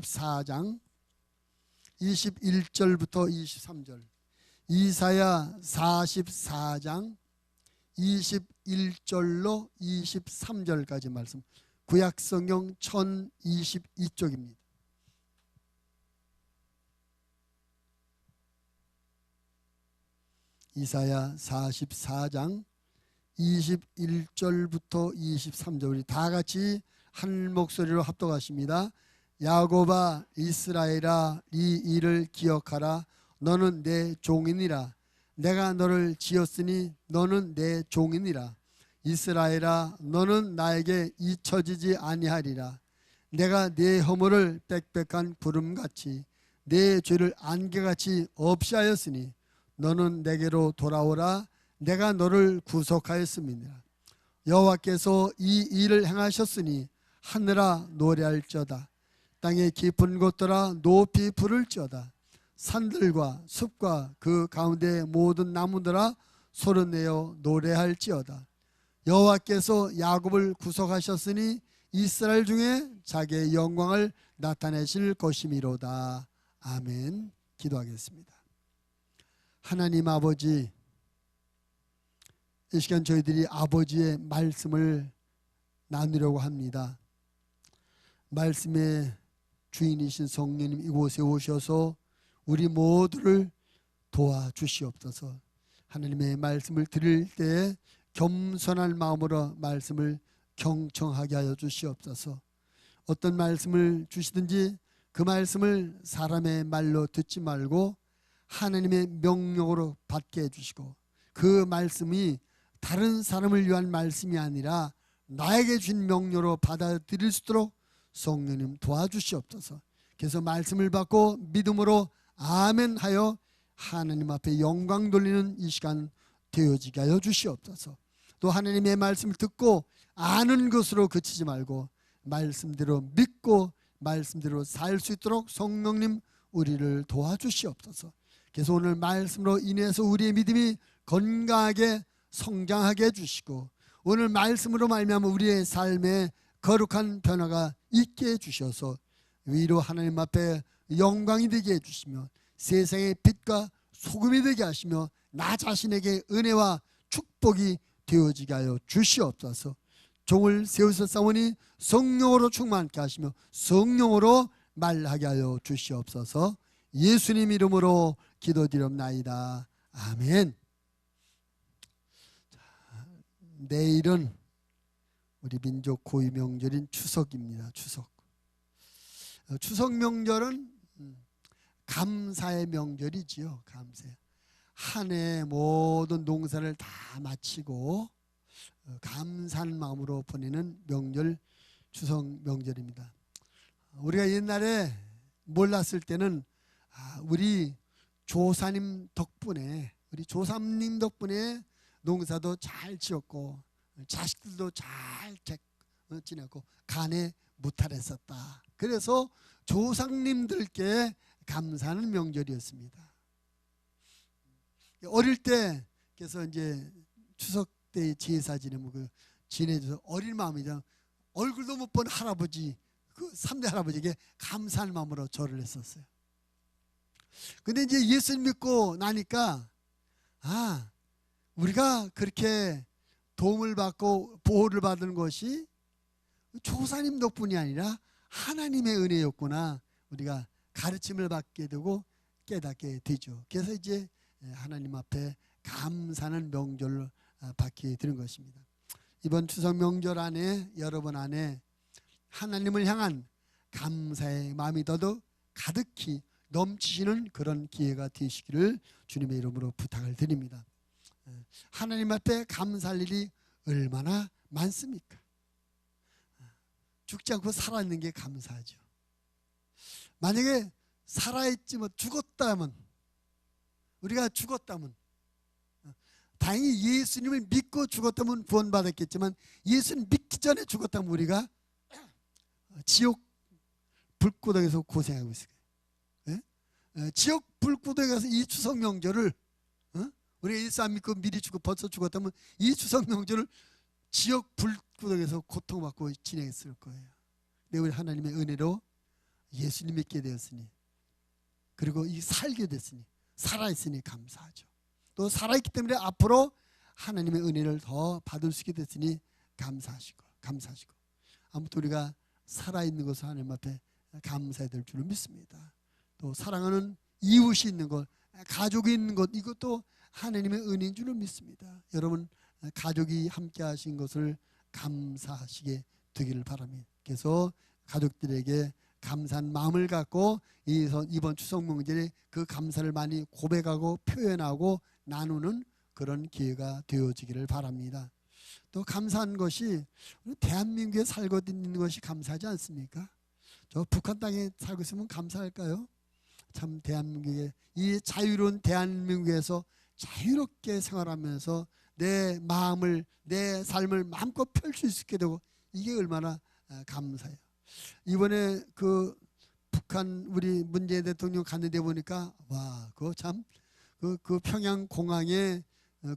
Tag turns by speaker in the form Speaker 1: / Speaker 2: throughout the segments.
Speaker 1: 4장 21절부터 23절, 이사야 44장 21절로 23절까지 말씀, 구약성경 1022쪽입니다. 이사야 44장 21절부터 23절, 우리 다 같이 한 목소리로 합독하십니다. 야곱아, 이스라엘아, 이 일을 기억하라. 너는 내 종이니라. 내가 너를 지었으니 너는 내 종이니라. 이스라엘아, 너는 나에게 잊혀지지 아니하리라. 내가 네 허물을 빽빽한 구름같이 네 죄를 안개같이 없이 하였으니 너는 내게로 돌아오라. 내가 너를 구속하였음이니라. 여호와께서 이 일을 행하셨으니 하늘아 노래할지어다. 땅의 깊은 곳들아 높이 부를지어다. 산들과 숲과 그 가운데 모든 나무들아 소리내어 노래할지어다. 여호와께서 야곱을 구속하셨으니 이스라엘 중에 자기의 영광을 나타내실 것이미로다. 아멘. 기도하겠습니다. 하나님 아버지, 이 시간 저희들이 아버지의 말씀을 나누려고 합니다. 말씀의 주인이신 성령님 이곳에 오셔서 우리 모두를 도와주시옵소서. 하나님의 말씀을 들을 때 겸손한 마음으로 말씀을 경청하게 하여 주시옵소서. 어떤 말씀을 주시든지 그 말씀을 사람의 말로 듣지 말고 하나님의 명령으로 받게 해주시고, 그 말씀이 다른 사람을 위한 말씀이 아니라 나에게 준 명령으로 받아들일 수 있도록 성령님 도와주시옵소서. 그래서 말씀을 받고 믿음으로 아멘 하여 하나님 앞에 영광 돌리는 이 시간 되어지게 하여 주시옵소서. 또 하나님의 말씀을 듣고 아는 것으로 그치지 말고 말씀대로 믿고 말씀대로 살 수 있도록 성령님 우리를 도와주시옵소서. 그래서 오늘 말씀으로 인해서 우리의 믿음이 건강하게 성장하게 해주시고, 오늘 말씀으로 말미암아 우리의 삶에 거룩한 변화가 있게 해주셔서 위로 하나님 앞에 영광이 되게 해주시며 세상의 빛과 소금이 되게 하시며 나 자신에게 은혜와 축복이 되어지게 하여 주시옵소서. 종을 세우셨사오니 성령으로 충만케 하시며 성령으로 말하게 하여 주시옵소서. 예수님 이름으로 기도드립나이다. 아멘. 내일은 우리 민족 고유 명절인 추석입니다. 추석 명절은 감사의 명절이지요. 감사. 한 해 모든 농사를 다 마치고 감사한 마음으로 보내는 명절, 추석 명절입니다. 우리가 옛날에 몰랐을 때는 우리 조사님 덕분에, 우리 조상님 덕분에 농사도 잘 지었고 자식들도 잘 지냈고 간에 무탈했었다. 그래서 조상님들께 감사하는 명절이었습니다. 어릴 때 그래서 이제 추석 때 제사 지내면 지내줘서 어린 마음이죠. 얼굴도 못 본 할아버지, 그 3대 할아버지에게 감사한 마음으로 절을 했었어요. 근데 이제 예수님 믿고 나니까 우리가 그렇게 도움을 받고 보호를 받은 것이 조사님 덕분이 아니라 하나님의 은혜였구나, 우리가 가르침을 받게 되고 깨닫게 되죠. 그래서 이제 하나님 앞에 감사하는 명절을 받게 되는 것입니다. 이번 추석 명절 안에 여러분 안에 하나님을 향한 감사의 마음이 더더욱 가득히 넘치시는 그런 기회가 되시기를 주님의 이름으로 부탁을 드립니다. 하나님 앞에 감사할 일이 얼마나 많습니까? 죽지 않고 살아있는 게 감사하죠. 만약에 살아있지 뭐 죽었다면, 우리가 죽었다면, 다행히 예수님을 믿고 죽었다면 구원받았겠지만 예수님 믿기 전에 죽었다면 우리가 지옥 불구덩이에서 고생하고 있을 거예요. 지옥 불구덩이에 가서 이 추석 명절을 우리가 예수 안 믿고 미리 죽고 벌써 죽었다면 이 추석 명절을 지옥 불구덩이에서 고통받고 진행했을 거예요. 근데 우리 하나님의 은혜로 예수님 믿게 되었으니, 그리고 이 살게 됐으니, 살아있으니 감사하죠. 또 살아있기 때문에 앞으로 하나님의 은혜를 더 받을 수 있게 됐으니 감사하시고 아무튼 우리가 살아있는 것을 하나님 앞에 감사해야 될 줄을 믿습니다. 또 사랑하는 이웃이 있는 것, 가족이 있는 것, 이것도 하나님의 은혜인 줄을 믿습니다. 여러분 가족이 함께 하신 것을 감사하시게 되기를 바랍니다. 그래서 가족들에게 감사한 마음을 갖고 이번 추석 명절에 그 감사를 많이 고백하고 표현하고 나누는 그런 기회가 되어지기를 바랍니다. 또 감사한 것이 대한민국에 살고 있는 것이 감사하지 않습니까? 저 북한 땅에 살고 있으면 감사할까요? 참 대한민국에, 이 자유로운 대한민국에서 자유롭게 생활하면서 내 마음을, 내 삶을 마음껏 펼 수 있게 되고, 이게 얼마나 감사해요. 이번에 그 북한 우리 문재인 대통령 갔는데 보니까 와, 그거 참 그 평양 공항에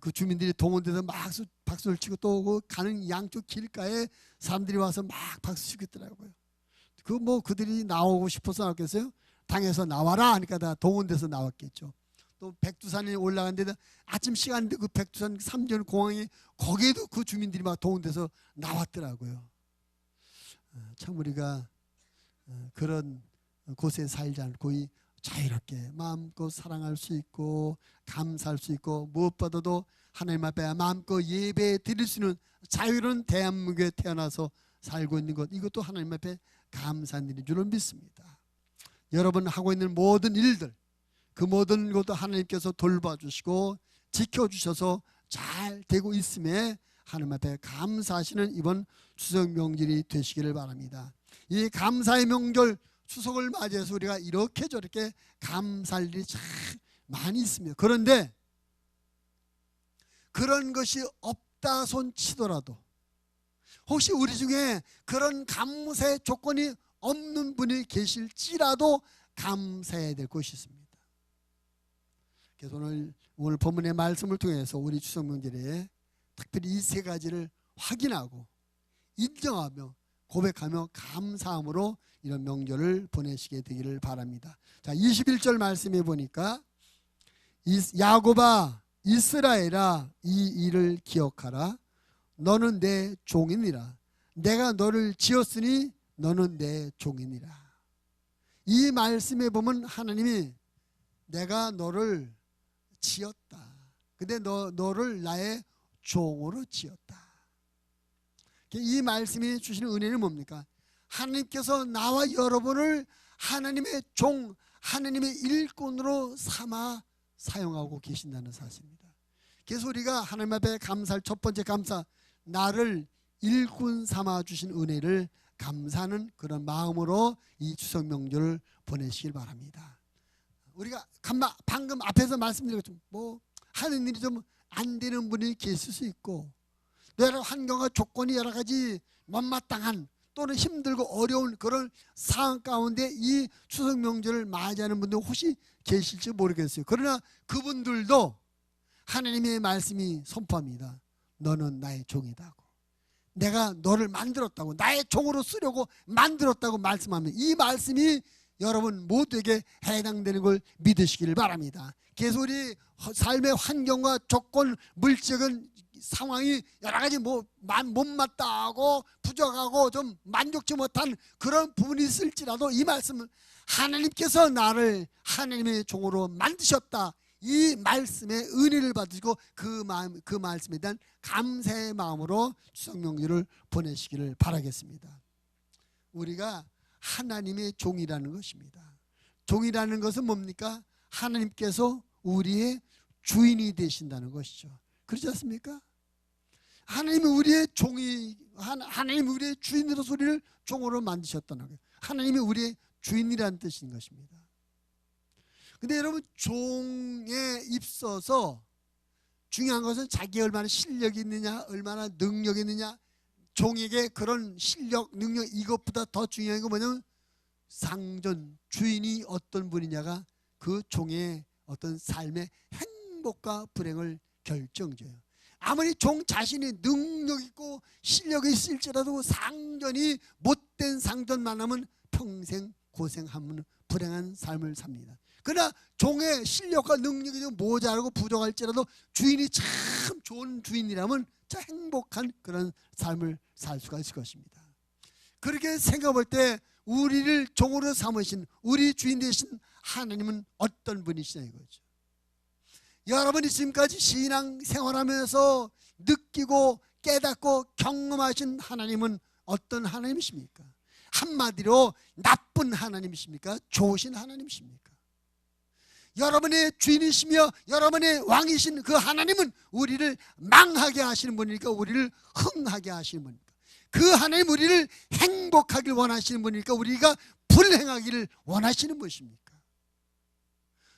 Speaker 1: 그 주민들이 동원돼서 막 박수를 치고, 또 그 가는 양쪽 길가에 사람들이 와서 막 박수 치고 있더라고요. 그 뭐 그들이 나오고 싶어서 나왔겠어요? 당에서 나와라 하니까 다 동원돼서 나왔겠죠. 또 백두산에 올라갔는데 아침 시간인데 그 백두산 삼전 공항에 거기에도 그 주민들이 막 동원돼서 나왔더라고요. 참 우리가 그런 곳에 살지 않고 이 자유롭게 마음껏 사랑할 수 있고 감사할 수 있고, 무엇보다도 하나님 앞에 마음껏 예배 드릴 수 있는 자유로운 대한민국에 태어나서 살고 있는 것, 이것도 하나님 앞에 감사한 일인 줄을 믿습니다. 여러분 하고 있는 모든 일들, 그 모든 것도 하나님께서 돌봐주시고 지켜주셔서 잘 되고 있음에 하나님 앞에 감사하시는 이번 추석 명절이 되시기를 바랍니다. 이 감사의 명절 추석을 맞이해서 우리가 이렇게 저렇게 감사할 일이 참 많이 있습니다. 그런데 그런 것이 없다 손 치더라도, 혹시 우리 중에 그런 감사의 조건이 없는 분이 계실지라도 감사해야 될 것이 있습니다. 그래서 오늘 본문의 말씀을 통해서 우리 추석 명절에 특별히 이 세 가지를 확인하고 인정하며 고백하며 감사함으로 이런 명절을 보내시게 되기를 바랍니다. 자, 21절 말씀해 보니까 야곱아 이스라엘아 이 일을 기억하라. 너는 내 종이니라. 내가 너를 지었으니 너는 내 종이니라. 이 말씀에 보면 하나님이 내가 너를 지었다. 근데 너를 나의 종으로 지었다. 이 말씀이 주시는 은혜는 뭡니까? 하나님께서 나와 여러분을 하나님의 종, 하나님의 일꾼으로 삼아 사용하고 계신다는 사실입니다. 그래서 우리가 하나님 앞에 감사할 첫 번째 감사, 나를 일꾼 삼아 주신 은혜를 감사하는 그런 마음으로 이 추석 명절을 보내시길 바랍니다. 우리가 방금 앞에서 말씀드렸죠. 뭐 하는 일이 좀 안 되는 분이 계실 수 있고, 여러 환경과 조건이 여러 가지 못마땅한 또는 힘들고 어려운 그런 상황 가운데 이 추석 명절을 맞이하는 분들 혹시 계실지 모르겠어요. 그러나 그분들도 하나님의 말씀이 선포합니다. 너는 나의 종이다고. 내가 너를 만들었다고, 나의 종으로 쓰려고 만들었다고 말씀합니다. 이 말씀이 여러분 모두에게 해당되는 걸 믿으시기를 바랍니다. 그래서 우리 삶의 환경과 조건, 물질적인 상황이 여러 가지 못마땅하고 부족하고 좀 만족치 못한 그런 부분이 있을지라도 이 말씀은 하나님께서 나를 하나님의 종으로 만드셨다. 이 말씀의 은혜를 받으시고 그 말씀에 대한 감사의 마음으로 추석 명절을 보내시기를 바라겠습니다. 우리가 하나님의 종이라는 것입니다. 종이라는 것은 뭡니까? 하나님께서 우리의 주인이 되신다는 것이죠. 그렇지 않습니까? 하나님이 우리의 종이, 하나님이 우리의 주인으로서 우리를 종으로 만드셨다는 거예요. 하나님이 우리의 주인이라는 뜻인 것입니다. 근데 여러분, 종에 있어서 중요한 것은 자기가 얼마나 실력이 있느냐, 얼마나 능력이 있느냐, 종에게 그런 실력, 능력, 이것보다 더 중요한 건 뭐냐면 상전, 주인이 어떤 분이냐가 그 종의 어떤 삶의 행복과 불행을 결정져요. 아무리 종 자신이 능력 있고 실력이 있을지라도 상전이 못된 상전 만나면 평생 고생하면 불행한 삶을 삽니다. 그러나 종의 실력과 능력이 좀 모자라고 부족할지라도 주인이 참 좋은 주인이라면 참 행복한 그런 삶을 살 수가 있을 것입니다. 그렇게 생각해 볼 때 우리를 종으로 삼으신 우리 주인 되신 하나님은 어떤 분이시냐 이거죠. 여러분이 지금까지 신앙 생활하면서 느끼고 깨닫고 경험하신 하나님은 어떤 하나님이십니까? 한마디로 나쁜 하나님이십니까? 좋으신 하나님이십니까? 여러분의 주인이시며 여러분의 왕이신 그 하나님은 우리를 망하게 하시는 분이니까 우리를 흥하게 하시는 분이니까 그 하나님 우리를 행복하길 원하시는 분이니까 우리가 불행하기를 원하시는 분이십니까?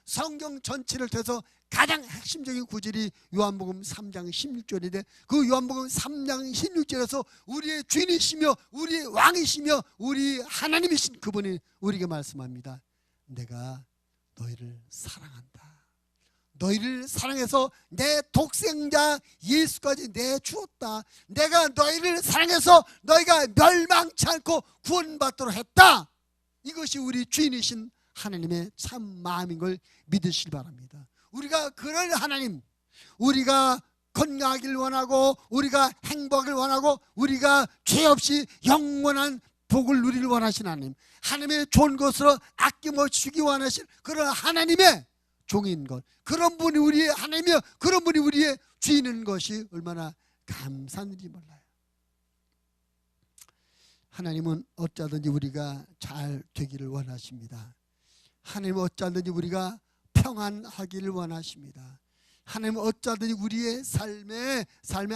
Speaker 1: 성경 전체를 통해서 가장 핵심적인 구절이 요한복음 3장 16절인데 그 요한복음 3장 16절에서 우리의 주인이시며 우리의 왕이시며 우리 하나님이신 그분이 우리에게 말씀합니다. 내가 너희를 사랑한다. 너희를 사랑해서 내 독생자 예수까지 내주었다. 내가 너희를 사랑해서 너희가 멸망치 않고 구원받도록 했다. 이것이 우리 주인이신 하나님의 참 마음인 걸 믿으시기 바랍니다. 우리가 그런 하나님, 우리가 건강하길 원하고 우리가 행복을 원하고 우리가 죄 없이 영원한 복을 누리길 원하시는 하나님, 하나님의 좋은 것으로 아낌없이 주기 원하시는 그런 하나님의 종인 것, 그런 분이 우리의 하나님이여 그런 분이 우리의 주인인 것이 얼마나 감사한 일인지 몰라요. 하나님은 어쩌든지 우리가 잘 되기를 원하십니다. 하나님은 어쩌든지 우리가 평안하기를 원하십니다. 하나님은 어쩌든지 우리의 삶에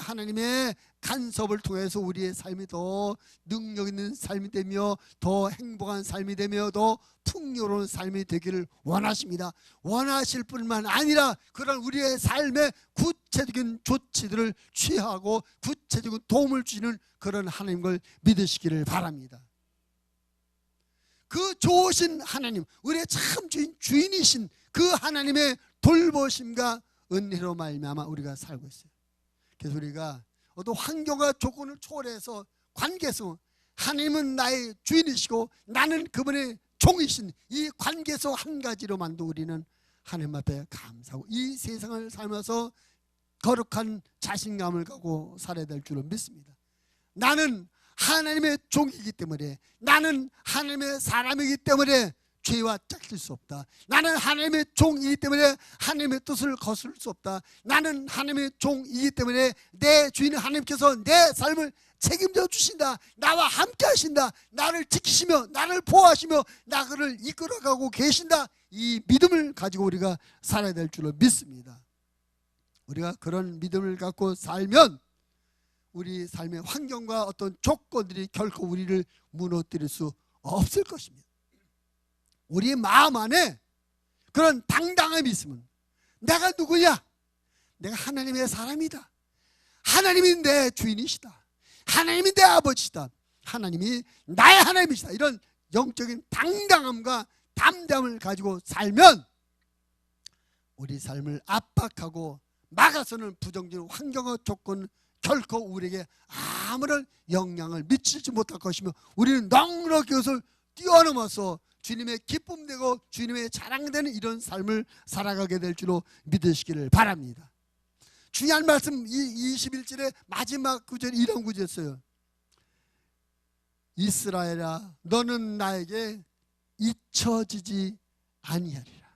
Speaker 1: 하나님의 간섭을 통해서 우리의 삶이 더 능력 있는 삶이 되며 더 행복한 삶이 되며 더 풍요로운 삶이 되기를 원하십니다. 원하실 뿐만 아니라 그런 우리의 삶에 구체적인 조치들을 취하고 구체적인 도움을 주시는 그런 하나님을 믿으시기를 바랍니다. 그 좋으신 하나님, 우리의 참 주인이신 그 하나님의 돌보심과 은혜로 말미암아 우리가 살고 있어요. 그래서 우리가 어떤 환경과 조건을 초월해서 관계성, 하나님은 나의 주인이시고 나는 그분의 종이신 이 관계성 한 가지로만도 우리는 하나님 앞에 감사하고 이 세상을 살면서 거룩한 자신감을 갖고 살아야 될 줄로 믿습니다. 나는 하나님의 종이기 때문에, 나는 하나님의 사람이기 때문에 죄와 짝질 수 없다. 나는 하나님의 종이기 때문에 하나님의 뜻을 거스를 수 없다. 나는 하나님의 종이기 때문에 내 주인 하나님께서 내 삶을 책임져 주신다. 나와 함께 하신다. 나를 지키시며 나를 보호하시며 나를 이끌어가고 계신다. 이 믿음을 가지고 우리가 살아야 될 줄로 믿습니다. 우리가 그런 믿음을 갖고 살면 우리 삶의 환경과 어떤 조건들이 결코 우리를 무너뜨릴 수 없을 것입니다. 우리의 마음 안에 그런 당당함이 있으면 내가 누구냐? 내가 하나님의 사람이다. 하나님이 내 주인이시다. 하나님이 내 아버지시다. 하나님이 나의 하나님이시다. 이런 영적인 당당함과 담대함을 가지고 살면 우리 삶을 압박하고 막아서는 부정적인 환경과 조건 결코 우리에게 아무런 영향을 미치지 못할 것이며 우리는 넉넉히 그것을 뛰어넘어서 주님의 기쁨 되고 주님의 자랑되는 이런 삶을 살아가게 될 줄로 믿으시기를 바랍니다. 중요한 말씀 21절의 마지막 구절 이런 구절이었어요. 이스라엘아 너는 나에게 잊혀지지 아니하리라.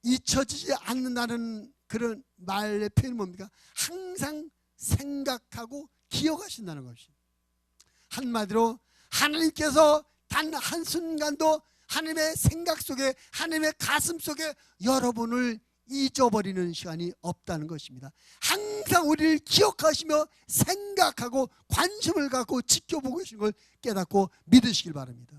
Speaker 1: 잊혀지지 않는다는 그런 말의 표현이 뭡니까? 항상 생각하고 기억하신다는 것입니다. 한마디로 하나님께서 단 한순간도 하나님의 생각 속에 하나님의 가슴 속에 여러분을 잊어버리는 시간이 없다는 것입니다. 항상 우리를 기억하시며 생각하고 관심을 갖고 지켜보고 계신 걸 깨닫고 믿으시길 바랍니다.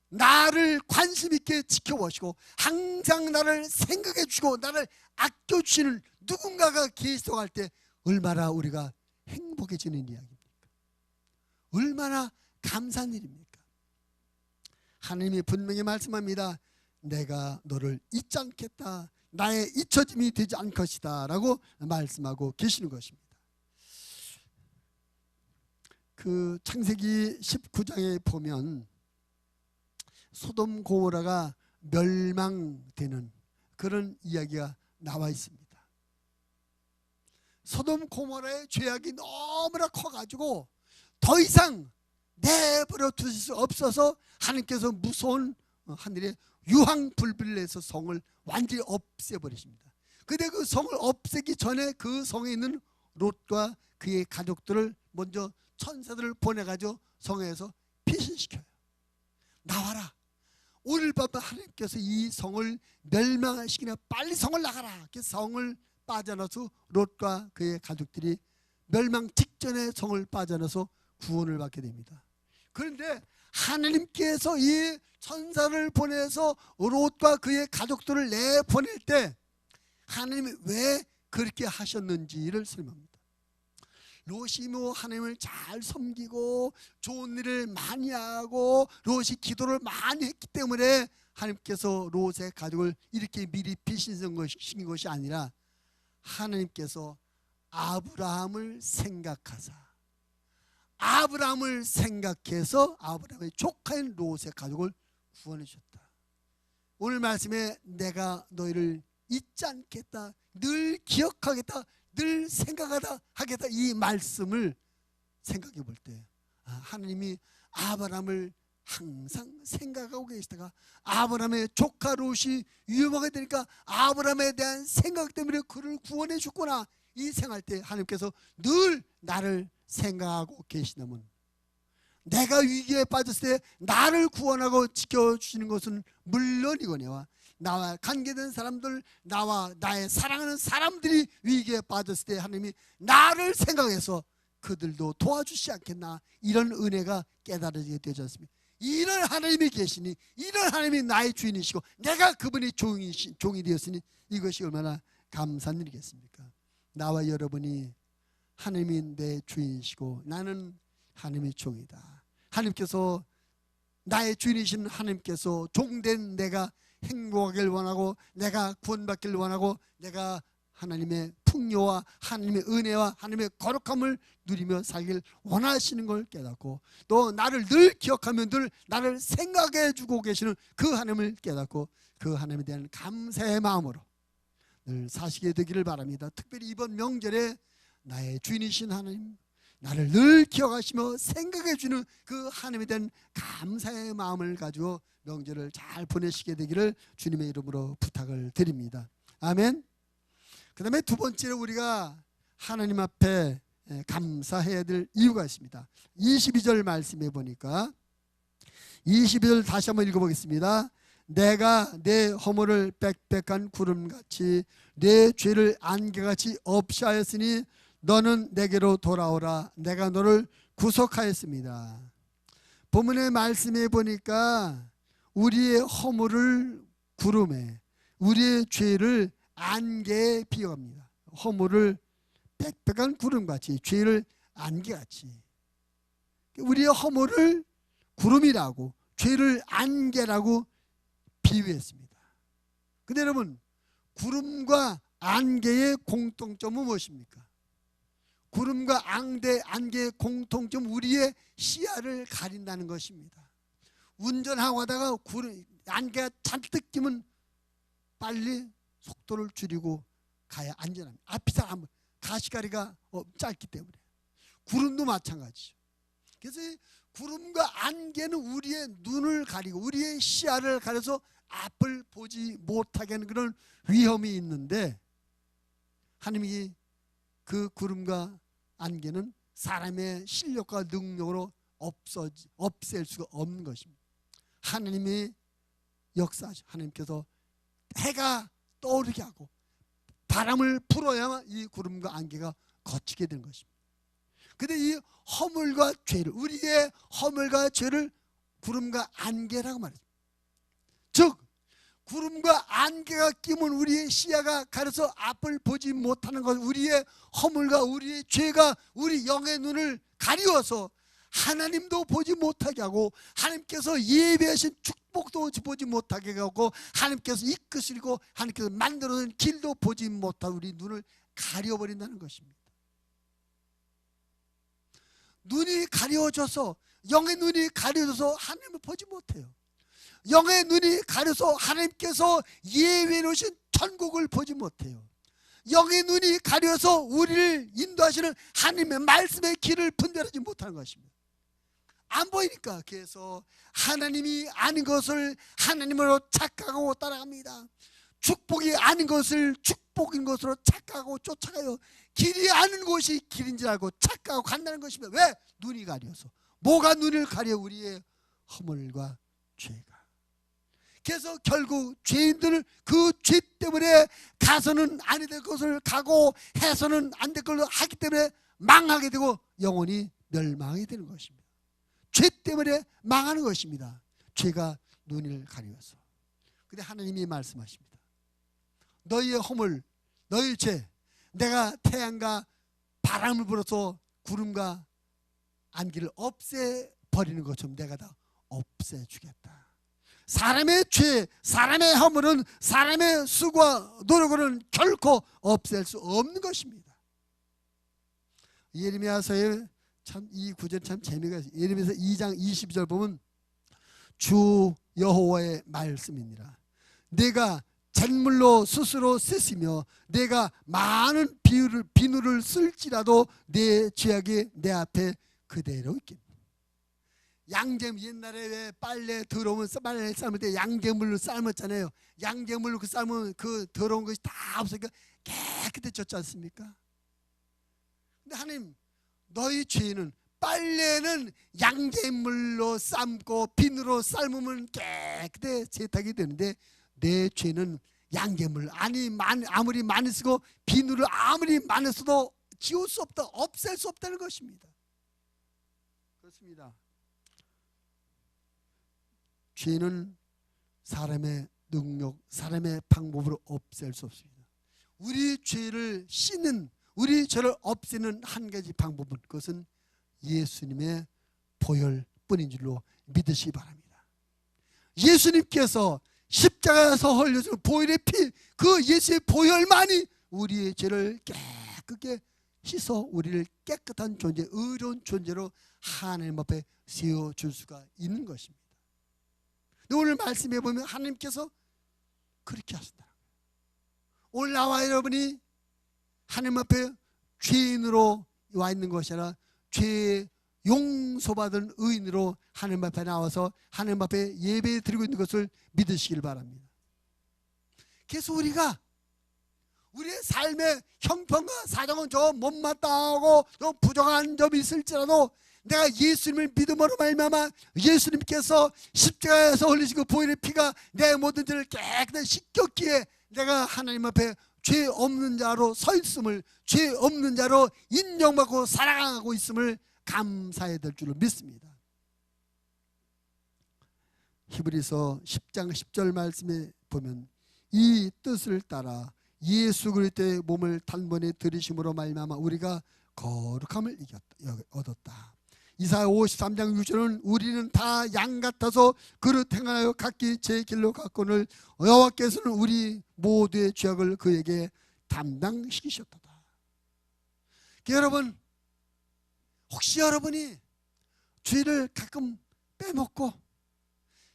Speaker 1: 나를 관심 있게 지켜보시고 항상 나를 생각해 주시고 나를 아껴주시는 누군가가 계속할 때 얼마나 우리가 행복해지는 이야기입니까? 얼마나 감사한 일입니까? 하나님이 분명히 말씀합니다. 내가 너를 잊지 않겠다. 나의 잊혀짐이 되지 않을 것이다 라고 말씀하고 계시는 것입니다. 그 창세기 19장에 보면 소돔 고모라가 멸망되는 그런 이야기가 나와 있습니다. 소돔 고모라의 죄악이 너무나 커가지고 더 이상 내버려 두실 수 없어서 하나님께서 무서운 하늘의 유황불비를 내서 성을 완전히 없애버리십니다. 근데 그 성을 없애기 전에 그 성에 있는 롯과 그의 가족들을 먼저 천사들을 보내가지고 성에서 피신시켜요. 나와라. 오늘 밤에 하나님께서 이 성을 멸망시키나 빨리 성을 나가라. 그래서 성을 빠져나서 롯과 그의 가족들이 멸망 직전에 성을 빠져나서 구원을 받게 됩니다. 그런데 하나님께서 이 천사를 보내서 롯과 그의 가족들을 내보낼 때 하나님이 왜 그렇게 하셨는지를 설명합니다. 롯이 뭐 하나님을 잘 섬기고 좋은 일을 많이 하고 롯이 기도를 많이 했기 때문에 하나님께서 롯의 가족을 이렇게 미리 피신시킨 것이 아니라 하나님께서 아브라함을 생각해서 아브라함의 조카인 롯의 가족을 구원해 주셨다. 오늘 말씀에 내가 너희를 잊지 않겠다, 늘 기억하겠다, 늘 생각하다 하겠다, 이 말씀을 생각해 볼 때 하나님이 아브라함을 항상 생각하고 계시다가 아브라함의 조카 롯이 위험하게 되니까 아브라함에 대한 생각 때문에 그를 구원해 줬구나, 이 생각할 때 하나님께서 늘 나를 생각하고 계시다면 내가 위기에 빠졌을 때 나를 구원하고 지켜주시는 것은 물론이거니와 나와 관계된 사람들, 나와 나의 사랑하는 사람들이 위기에 빠졌을 때 하나님이 나를 생각해서 그들도 도와주시지 않겠나, 이런 은혜가 깨달아지게 되지 않습니까? 이런 하나님이 계시니, 이런 하나님이 나의 주인이시고 내가 그분의 종이 되었으니 이것이 얼마나 감사한 일이겠습니까? 나와 여러분이 하나님이 내 주인이시고 나는 하나님의 종이다. 하나님께서 나의 주인이신 하나님께서 종된 내가 행복하길 원하고 내가 구원받기를 원하고 내가 하나님의 풍요와 하나님의 은혜와 하나님의 거룩함을 누리며 살길 원하시는 걸 깨닫고 또 나를 늘 기억하며 늘 나를 생각해 주고 계시는 그 하나님을 깨닫고 그 하나님에 대한 감사의 마음으로 늘 사시게 되기를 바랍니다. 특별히 이번 명절에 나의 주인이신 하나님, 나를 늘 기억하시며 생각해 주는 그 하나님에 대한 감사의 마음을 가지고 명절을 잘 보내시게 되기를 주님의 이름으로 부탁을 드립니다. 아멘. 그 다음에 두 번째로 우리가 하나님 앞에 감사해야 될 이유가 있습니다. 22절 말씀해 보니까 22절 다시 한번 읽어보겠습니다. 내가 내 허물을 빽빽한 구름같이 내 죄를 안개같이 없이 하였으니 너는 내게로 돌아오라. 내가 너를 구속하였습니다. 본문의 말씀해 보니까 우리의 허물을 구름에, 우리의 죄를 안개에 비유합니다. 허물을 빽빽한 구름같이, 죄를 안개같이. 우리의 허물을 구름이라고, 죄를 안개라고 비유했습니다. 근데 여러분, 구름과 안개의 공통점은 무엇입니까? 구름과 안개의 공통점, 우리의 시야를 가린다는 것입니다. 운전하고 하다가 안개가 잔뜩 끼면 빨리 속도를 줄이고 가야 안전합니다. 앞이 잘 안 보여. 가시가리가 짧기 때문에. 구름도 마찬가지죠. 그래서 구름과 안개는 우리의 눈을 가리고 우리의 시야를 가려서 앞을 보지 못하게 하는 그런 위험이 있는데 하나님이 그 구름과 안개는 사람의 실력과 능력으로 없앨 수가 없는 것입니다. 하나님이 역사하죠. 하나님께서 해가 떠오르게 하고 바람을 불어야만 이 구름과 안개가 거치게 되는 것입니다. 그런데 이 허물과 죄를, 우리의 허물과 죄를 구름과 안개라고 말했습니다. 즉 구름과 안개가 끼면 우리의 시야가 가려서 앞을 보지 못하는 것, 우리의 허물과 우리의 죄가 우리 영의 눈을 가리워서 하나님도 보지 못하게 하고 하나님께서 예배하신 축복도 보지 못하게 하고 하나님께서 이끄시고 하나님께서 만들어놓은 길도 보지 못하고 우리 눈을 가려버린다는 것입니다. 눈이 가려져서, 영의 눈이 가려져서 하나님을 보지 못해요. 영의 눈이 가려서 하나님께서 예비해 놓으신 천국을 보지 못해요. 영의 눈이 가려서 우리를 인도하시는 하나님의 말씀의 길을 분별하지 못하는 것입니다. 안 보이니까. 그래서 하나님이 아닌 것을 하나님으로 착각하고 따라갑니다. 축복이 아닌 것을 축복인 것으로 착각하고 쫓아가요. 길이 아닌 곳이 길인 줄 알고 착각하고 간다는 것입니다. 왜? 눈이 가려서. 뭐가 눈을 가려? 우리의 허물과 죄가. 그래서 결국 죄인들은 그 죄 때문에 가서는 안 될 것을 가고 해서는 안 될 것을 하기 때문에 망하게 되고 영원히 멸망하게 되는 것입니다. 죄 때문에 망하는 것입니다. 죄가 눈을 가려서. 근데 하나님이 말씀하십니다. 너희의 허물, 너희의 죄, 내가 태양과 바람을 불어서 구름과 안개를 없애버리는 것처럼 내가 다 없애주겠다. 사람의 죄, 사람의 허물은 사람의 수고와 노력으로는 결코 없앨 수 없는 것입니다. 예레미야서에 참 이 구절 참 재미가 있어요. 예레미야서 2장 22절 보면 주 여호와의 말씀이니라. 내가 잿물로 스스로 씻으며 내가 많은 비누를 쓸지라도 내 죄악이 내 앞에 그대로 있겠다. 양재물, 옛날에 왜 빨래 더러우면 빨래 삶을 때 양재물로 삶았잖아요. 양재물로 그 삶으면 그 더러운 것이 다 없으니까 깨끗해졌지 않습니까? 근데 하나님, 너희 죄는, 빨래는 양재물로 삶고 비누로 삶으면 깨끗해 세탁이 되는데 내 죄는 양재물 아무리 많이 쓰고 비누를 아무리 많이 써도 지울 수 없다, 없앨 수 없다는 것입니다. 그렇습니다. 죄는 사람의 능력, 사람의 방법으로 없앨 수 없습니다. 우리 죄를 씻는, 우리 죄를 없애는 한 가지 방법은, 그것은 예수님의 보혈뿐인 줄로 믿으시기 바랍니다. 예수님께서 십자가에서 흘려준 보혈의 피, 그 예수의 보혈만이 우리의 죄를 깨끗게 씻어 우리를 깨끗한 존재, 의로운 존재로 하나님 앞에 세워줄 수가 있는 것입니다. 오늘 말씀해 보면 하나님께서 그렇게 하신다. 오늘 나와 여러분이 하나님 앞에 죄인으로 와 있는 것이 아니라 죄 용서받은 의인으로 하나님 앞에 나와서 하나님 앞에 예배 드리고 있는 것을 믿으시길 바랍니다. 그래서 우리가 우리의 삶의 형편과 사정은 좀 못마땅하고 좀 부족한 점이 있을지라도 내가 예수님을 믿음으로 말미암아 예수님께서 십자가에서 흘리시고 보혈의 피가 내 모든 죄를 깨끗하게 씻겼기에 내가 하나님 앞에 죄 없는 자로 서 있음을, 죄 없는 자로 인정받고 살아가고 있음을 감사해야 될 줄로 믿습니다. 히브리서 10장 10절 말씀에 보면 이 뜻을 따라 예수 그리스도의 몸을 단번에 들이심으로 말미암아 우리가 거룩함을 얻었다. 이사야 53장 6절은 우리는 다 양 같아서 그릇 행하여 각기 제 길로 갔거늘 여호와께서는 우리 모두의 죄악을 그에게 담당시키셨도다. 여러분, 혹시 여러분이 죄를 가끔 빼먹고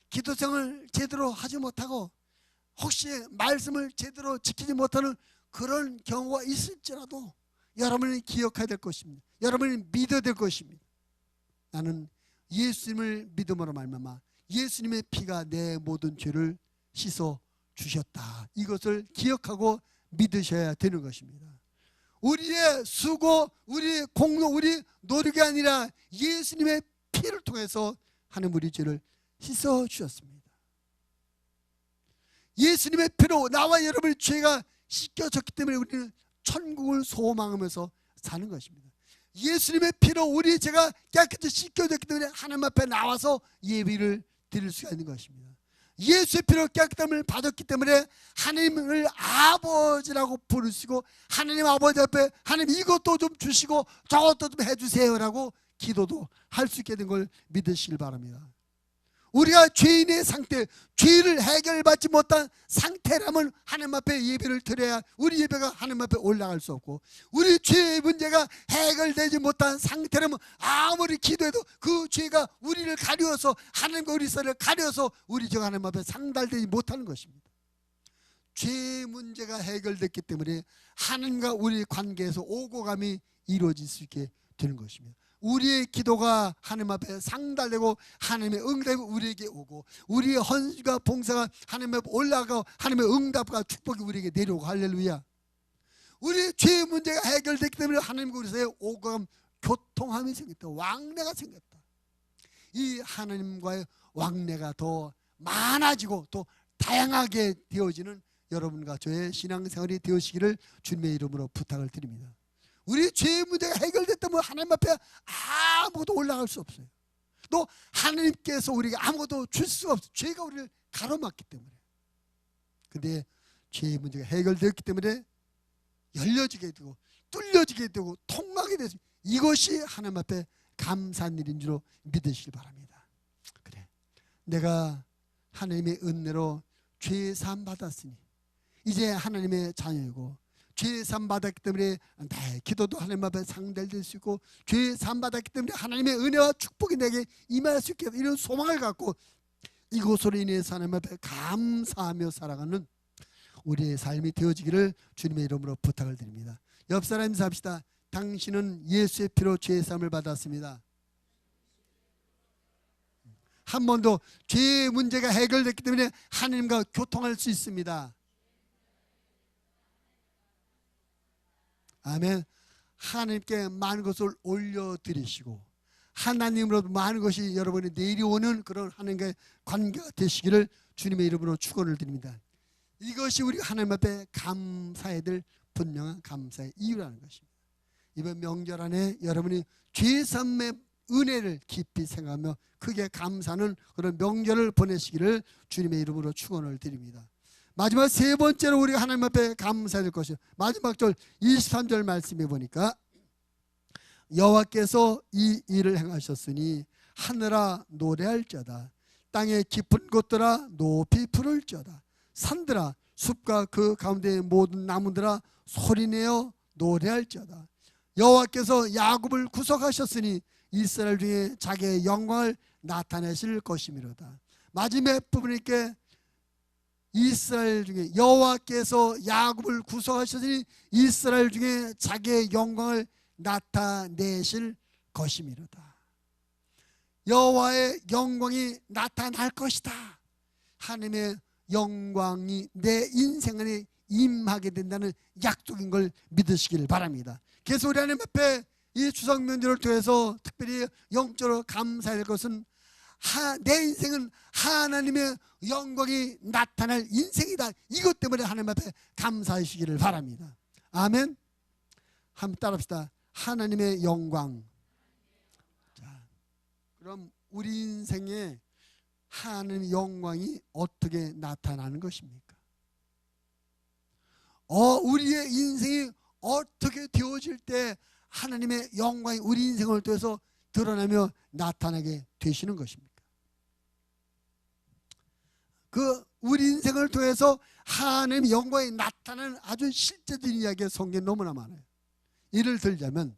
Speaker 1: 기도생을 제대로 하지 못하고 혹시 말씀을 제대로 지키지 못하는 그런 경우가 있을지라도 여러분이 기억해야 될 것입니다. 여러분이 믿어야 될 것입니다. 나는 예수님을 믿음으로 말미암아 예수님의 피가 내 모든 죄를 씻어 주셨다. 이것을 기억하고 믿으셔야 되는 것입니다. 우리의 수고, 우리의 공로, 우리 노력이 아니라 예수님의 피를 통해서 하나님 우리 죄를 씻어 주셨습니다. 예수님의 피로 나와 여러분의 죄가 씻겨졌기 때문에 우리는 천국을 소망하면서 사는 것입니다. 예수님의 피로 우리 죄가 깨끗이 씻겨졌기 때문에 하나님 앞에 나와서 예배를 드릴 수가 있는 것입니다. 예수의 피로 깨끗함을 받았기 때문에 하나님을 아버지라고 부르시고 하나님 아버지 앞에 하나님 이것도 좀 주시고 저것도 좀 해주세요라고 기도도 할 수 있게 된 걸 믿으시길 바랍니다. 우리가 죄인의 상태, 죄를 해결받지 못한 상태라면 하나님 앞에 예배를 드려야 우리 예배가 하나님 앞에 올라갈 수 없고, 우리 죄의 문제가 해결되지 못한 상태라면 아무리 기도해도 그 죄가 우리를 가려워서, 하나님과 우리 사이를 가려워서 우리 죄가 하나님 앞에 상달되지 못하는 것입니다. 죄의 문제가 해결됐기 때문에 하나님과 우리 관계에서 오고 감이 이루어질 수 있게 되는 것입니다. 우리의 기도가 하나님 앞에 상달되고 하나님의 응답이 우리에게 오고, 우리의 헌신과 봉사가 하나님 앞에 올라가고 하나님의 응답과 축복이 우리에게 내려오고, 할렐루야. 우리의 죄의 문제가 해결됐기 때문에 하나님과 우리 사이에 오고 감, 교통함이 생겼다. 왕래가 생겼다. 이 하나님과의 왕래가 더 많아지고 또 다양하게 되어지는 여러분과 저의 신앙생활이 되어지기를 주님의 이름으로 부탁을 드립니다. 우리 죄의 문제가 해결됐다면 하나님 앞에 아무것도 올라갈 수 없어요. 또 하나님께서 우리에게 아무것도 줄 수가 없어요. 죄가 우리를 가로막기 때문에. 근데 죄의 문제가 해결되었기 때문에 열려지게 되고 뚫려지게 되고 통하게 됐습니다. 이것이 하나님 앞에 감사한 일인 줄 믿으시길 바랍니다. 그래, 내가 하나님의 은혜로 죄 사함 받았으니 이제 하나님의 자녀이고, 죄 사함 받았기 때문에 나의 기도도 하나님 앞에 상달될 수 있고, 죄 사함 받았기 때문에 하나님의 은혜와 축복이 내게 임할 수 있게, 이런 소망을 갖고 이곳으로 인해서 하나님 앞에 감사하며 살아가는 우리의 삶이 되어지기를 주님의 이름으로 부탁을 드립니다. 옆 사람 인사합시다. 당신은 예수의 피로 죄 사함을 받았습니다. 한 번도 죄의 문제가 해결됐기 때문에 하나님과 교통할 수 있습니다. 아멘. 하나님께 많은 것을 올려드리시고 하나님으로 많은 것이 여러분이 내려오는 그런 하나님과의 관계가 되시기를 주님의 이름으로 축원을 드립니다. 이것이 우리가 하나님 앞에 감사해야 될 분명한 감사의 이유라는 것입니다. 이번 명절 안에 여러분이 죄사함의 은혜를 깊이 생각하며 크게 감사하는 그런 명절을 보내시기를 주님의 이름으로 축원을 드립니다. 마지막 세 번째로 우리가 하나님 앞에 감사해야 될 것이요, 마지막 절 23절 말씀해 보니까 여호와께서 이 일을 행하셨으니 하늘아 노래할지어다, 땅의 깊은 곳들아 높이 부를지어다, 산들아 숲과 그 가운데 모든 나무들아 소리내어 노래할지어다. 여호와께서 야곱을 구속하셨으니 이스라엘 중에 자기의 영광을 나타내실 것이미로다. 마지막 부분에 이스라엘 중에 여호와께서 야곱을 구속하셨으니 이스라엘 중에 자기의 영광을 나타내실 것이미로다. 여호와의 영광이 나타날 것이다. 하나님의 영광이 내 인생 안에 임하게 된다는 약속인 걸 믿으시길 바랍니다. 그래서 우리 하나님 앞에 이 추석 명절을 통해서 특별히 영적으로 감사할 것은 내 인생은 하나님의 영광이 나타날 인생이다. 이것 때문에 하나님 앞에 감사하시기를 바랍니다. 아멘. 한번 따라합시다. 하나님의 영광. 자, 그럼 우리 인생에 하나님의 영광이 어떻게 나타나는 것입니까? 우리의 인생이 어떻게 되어질 때 하나님의 영광이 우리 인생을 통해서 드러나며 나타나게 되시는 것입니까? 그 우리 인생을 통해서 하나님의 영광이 나타나는 아주 실제적인 이야기가 성경에 너무나 많아요. 예를 들자면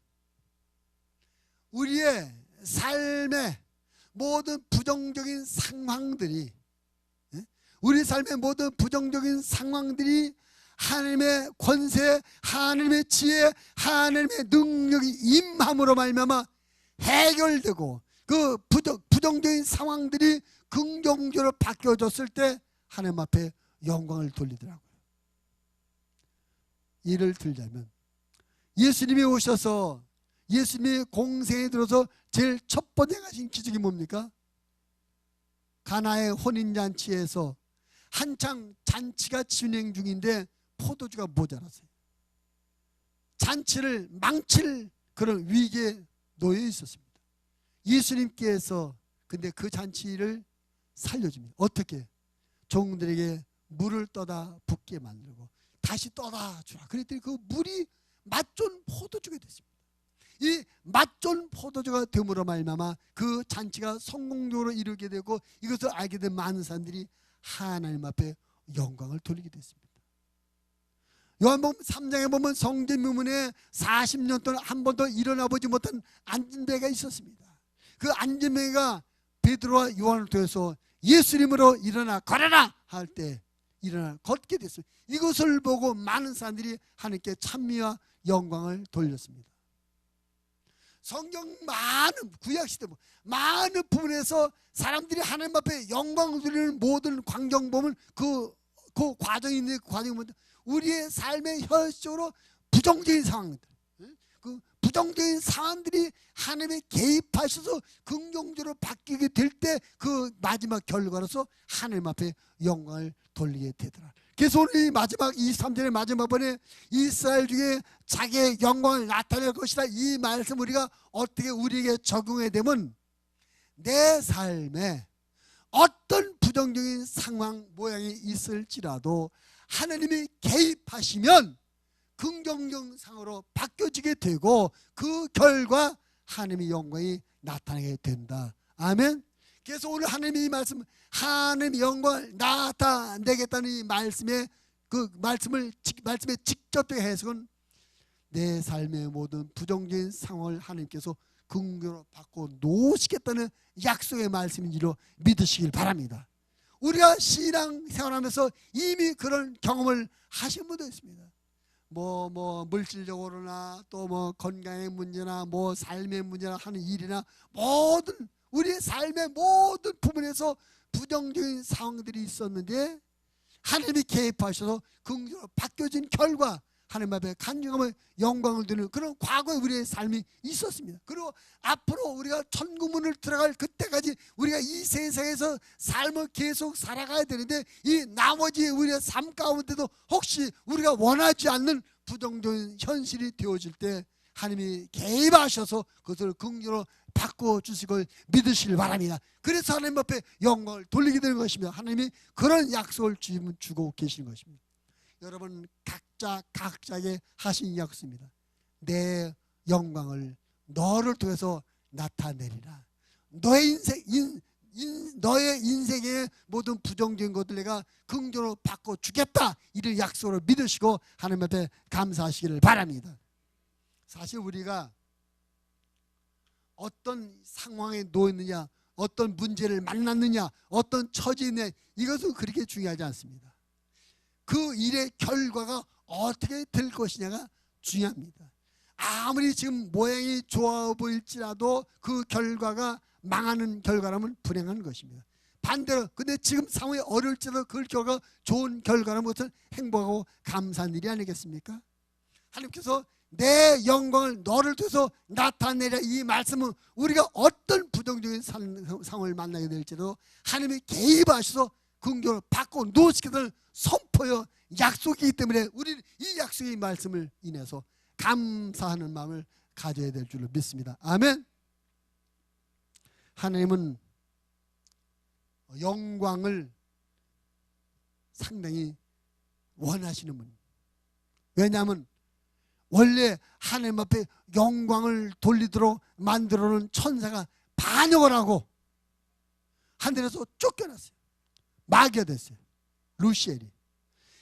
Speaker 1: 우리의 삶의 모든 부정적인 상황들이, 우리 삶의 모든 부정적인 상황들이 하나님의 권세, 하나님의 지혜, 하나님의 능력이 임함으로 말미암아 해결되고 그 부정적인 상황들이 긍정적으로 바뀌어졌을 때 하나님 앞에 영광을 돌리더라고요. 예를 들자면 예수님이 오셔서 예수님이 공생에 들어서 제일 첫 번째 하신 기적이 뭡니까? 가나의 혼인잔치에서 한창 잔치가 진행 중인데 포도주가 모자랐어요. 잔치를 망칠 그런 위기에 놓여 있었습니다. 예수님께서 근데 그 잔치를 살려줍니다. 어떻게? 종들에게 물을 떠다 붓게 만들고 다시 떠다 주라. 그랬더니 그 물이 맛 좋은 포도주가 됐습니다. 이 맛좋은 포도주가 됨으로 말미암아 그 잔치가 성공적으로 이루게 되고 이것을 알게 된 많은 사람들이 하나님 앞에 영광을 돌리게 됐습니다. 요한복음 3장에 보면 성전 묘문에 40년 동안 한 번도 일어나 보지 못한 안진뱅이가 있었습니다. 그 안진뱅이가 베드로와 요한을 통해서 예수님으로 일어나 걸어라 할 때 일어나 걷게 됐어요. 이것을 보고 많은 사람들이 하나님께 찬미와 영광을 돌렸습니다. 성경 많은 구약시대 많은 부분에서 사람들이 하나님 앞에 영광을 돌리는 모든 광경 보면 그 과정이 있는 과정이 보면 우리의 삶의 현실적으로 부정적인 상황들, 그 부정적인 상황들이 하나님의 개입하셔서 긍정적으로 바뀌게 될 때 그 마지막 결과로서 하나님 앞에 영광을 돌리게 되더라. 그래서 오늘 이 마지막 23절의 마지막 번에 이스라엘 중에 자기의 영광을 나타낼 것이다, 이 말씀 우리가 어떻게 우리에게 적용해야 되면 내 삶에 어떤 부정적인 상황 모양이 있을지라도 하나님이 개입하시면 긍정적 상으로 바뀌어지게 되고 그 결과 하나님의 영광이 나타나게 된다. 아멘. 그래서 오늘 하나님이 이 말씀, 하나님의 영광을 나타내겠다는 이 말씀에 그 말씀의 직접적인 해석은 내 삶의 모든 부정적인 상황을 하나님께서 긍정으로 바꿔 놓으시겠다는 약속의 말씀인 줄로 믿으시길 바랍니다. 우리가 신앙 생활하면서 이미 그런 경험을 하신 분도 있습니다. 물질적으로나 또 건강의 문제나 삶의 문제나 하는 일이나 모든 우리의 삶의 모든 부분에서 부정적인 상황들이 있었는데 하나님이 개입하셔서 긍정으로 바뀌어진 결과 하나님 앞에 간증하며 영광을 드리는 그런 과거의 우리의 삶이 있었습니다. 그리고 앞으로 우리가 천국문을 들어갈 그때까지 우리가 이 세상에서 삶을 계속 살아가야 되는데 이 나머지 우리의 삶 가운데도 혹시 우리가 원하지 않는 부정적인 현실이 되어질 때 하나님이 개입하셔서 그것을 긍정으로 바꿔주시고 믿으시길 바랍니다. 그래서 하나님 앞에 영광을 돌리게 되는 것입니다. 하나님이 그런 약속을 주고 계시는 것입니다. 여러분 각자에게 하신 약속입니다. 내 영광을 너를 통해서 나타내리라. 너의 인생의 모든 부정적인 것들 내가 긍정으로 바꿔주겠다, 이를 약속으로 믿으시고 하나님 앞에 감사하시기를 바랍니다. 사실 우리가 어떤 상황에 놓였느냐, 어떤 문제를 만났느냐, 어떤 처지에 있느냐, 이것은 그렇게 중요하지 않습니다. 그 일의 결과가 어떻게 될 것이냐가 중요합니다. 아무리 지금 모양이 좋아 보일지라도 그 결과가 망하는 결과라면 불행한 것입니다. 반대로 근데 지금 상황이 어려울지라도 그 결과가 좋은 결과라면 그것은 행복하고 감사한 일이 아니겠습니까? 하나님께서 내 영광을 너를 통해서 나타내라, 이 말씀은 우리가 어떤 부정적인 상황을 만나게 될지라도 하나님이 개입하셔서 긍정으로 바꿔 놓으시기를 선포여 약속이기 때문에 우리는 이 약속의 말씀을 인해서 감사하는 마음을 가져야 될 줄로 믿습니다. 아멘. 하나님은 영광을 상당히 원하시는 분. 왜냐하면 원래 하나님 앞에 영광을 돌리도록 만들어 놓은 천사가 반역을 하고 하늘에서 쫓겨났어요. 마귀가 됐어요. 루시엘이.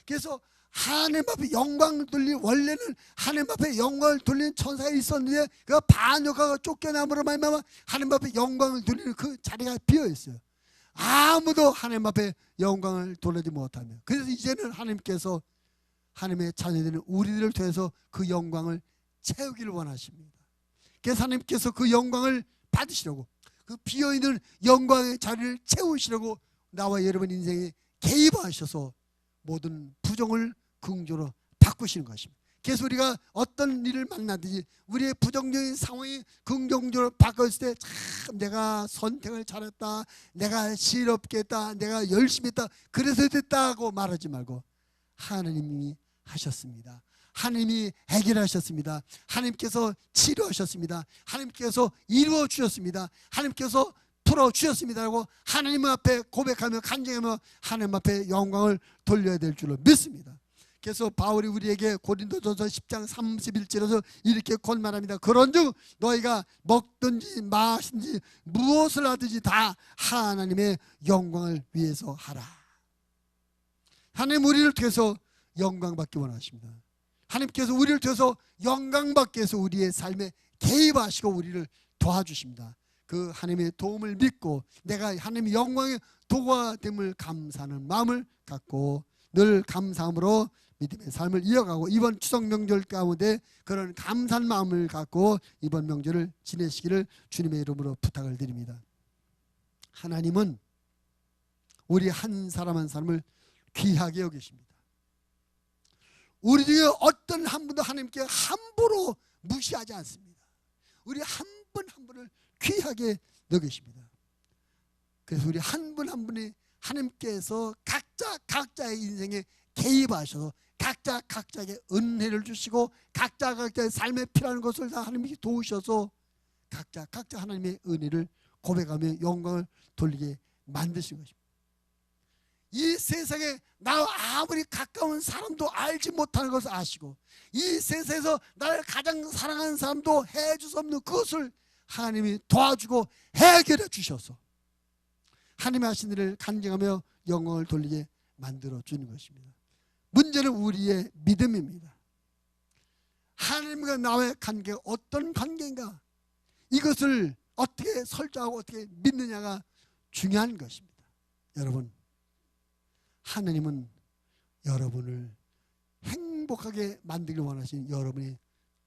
Speaker 1: 그래서 하나님 앞에 영광을 돌리는, 원래는 하나님 앞에 영광을 돌리는 천사가 있었는데 그가 반역하고 쫓겨남으로 말미암아 하나님 앞에 영광을 돌리는 그 자리가 비어 있어요. 아무도 하나님 앞에 영광을 돌리지 못하며, 그래서 이제는 하나님께서 하나님의 자녀들은 우리들을 통해서 그 영광을 채우기를 원하십니다. 그래서 하나님께서 그 영광을 받으시려고, 그 비어있는 영광의 자리를 채우시려고 나와 여러분 인생에 개입하셔서 모든 부정을 긍정으로 바꾸시는 것입니다. 그래서 우리가 어떤 일을 만나든지 우리의 부정적인 상황이 긍정적으로 바뀌었을 때 참 내가 선택을 잘했다, 내가 실업게 했다, 내가 열심히 했다, 그래서 됐다고 말하지 말고 하나님이 하셨습니다. 하나님이 해결하셨습니다. 하나님께서 치료하셨습니다. 하나님께서 이루어 주셨습니다. 하나님께서 풀어주셨습니다라고 하나님 앞에 고백하며 간증하며 하나님 앞에 영광을 돌려야 될 줄로 믿습니다. 그래서 바울이 우리에게 고린도전서 10장 31절에서 이렇게 권면합니다. 그런즉 너희가 먹든지 마시든지 무엇을 하든지 다 하나님의 영광을 위해서 하라. 하나님 우리를 통해서 영광받기 원하십니다. 하나님께서 우리를 통해서 영광받기 위해서 우리의 삶에 개입하시고 우리를 도와주십니다. 그 하나님의 도움을 믿고 내가 하나님의 영광의 도구가 됨을 감사하는 마음을 갖고 늘 감사함으로 믿음의 삶을 이어가고 이번 추석 명절 가운데 그런 감사한 마음을 갖고 이번 명절을 지내시기를 주님의 이름으로 부탁을 드립니다. 하나님은 우리 한 사람 한 사람을 귀하게 여기십니다. 우리 중에 어떤 한 분도 하나님께 함부로 무시하지 않습니다. 우리 한 분 한 분을 귀하게 여기십니다. 그래서 우리 한 분 한 분이 하나님께서 각자의 인생에 개입하셔서 각자에게 은혜를 주시고 각자의 삶에 필요한 것을 다 하나님이 도우셔서 각자 하나님의 은혜를 고백하며 영광을 돌리게 만드신 것입니다. 이 세상에 나와 아무리 가까운 사람도 알지 못하는 것을 아시고 이 세상에서 나를 가장 사랑하는 사람도 해줄 수 없는 그것을 하나님이 도와주고 해결해 주셔서 하나님의 하신 일을 간증하며 영광을 돌리게 만들어 주는 것입니다. 문제는 우리의 믿음입니다. 하나님과 나의 관계가 어떤 관계인가, 이것을 어떻게 설정하고 어떻게 믿느냐가 중요한 것입니다. 여러분, 하나님은 여러분을 행복하게 만들기 원하시는 여러분의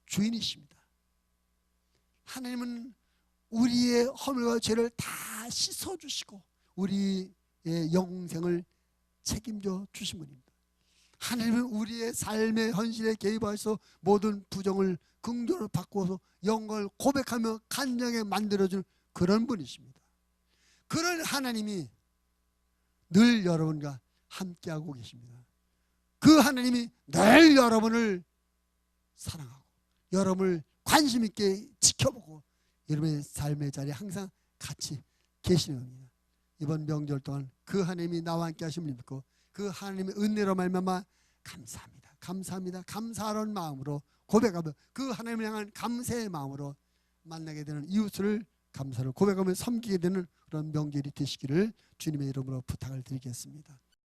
Speaker 1: 주인이십니다. 하나님은 우리의 허물과 죄를 다 씻어주시고 우리의 영생을 책임져 주신 분입니다. 하나님은 우리의 삶의 현실에 개입하셔서 모든 부정을 긍정으로 바꾸어서 영광을 고백하며 간증하게 만들어주는 그런 분이십니다. 그런 하나님이 늘 여러분과 함께하고 계십니다. 그 하나님이 늘 여러분을 사랑하고 여러분을 관심 있게 지켜보고 여러분의 삶의 자리에 항상 같이 계시는 겁니다. 이번 명절 동안 그 하나님이 나와 함께 하심을 믿고 그 하나님의 은혜로 말미암아 감사합니다. 감사하는 마음으로 고백하며 그 하나님을 향한 감사의 마음으로 만나게 되는 이웃을 감사를 고백하며 섬기게 되는 그런 명절이 되시기를 주님의 이름으로 부탁을 드리겠습니다.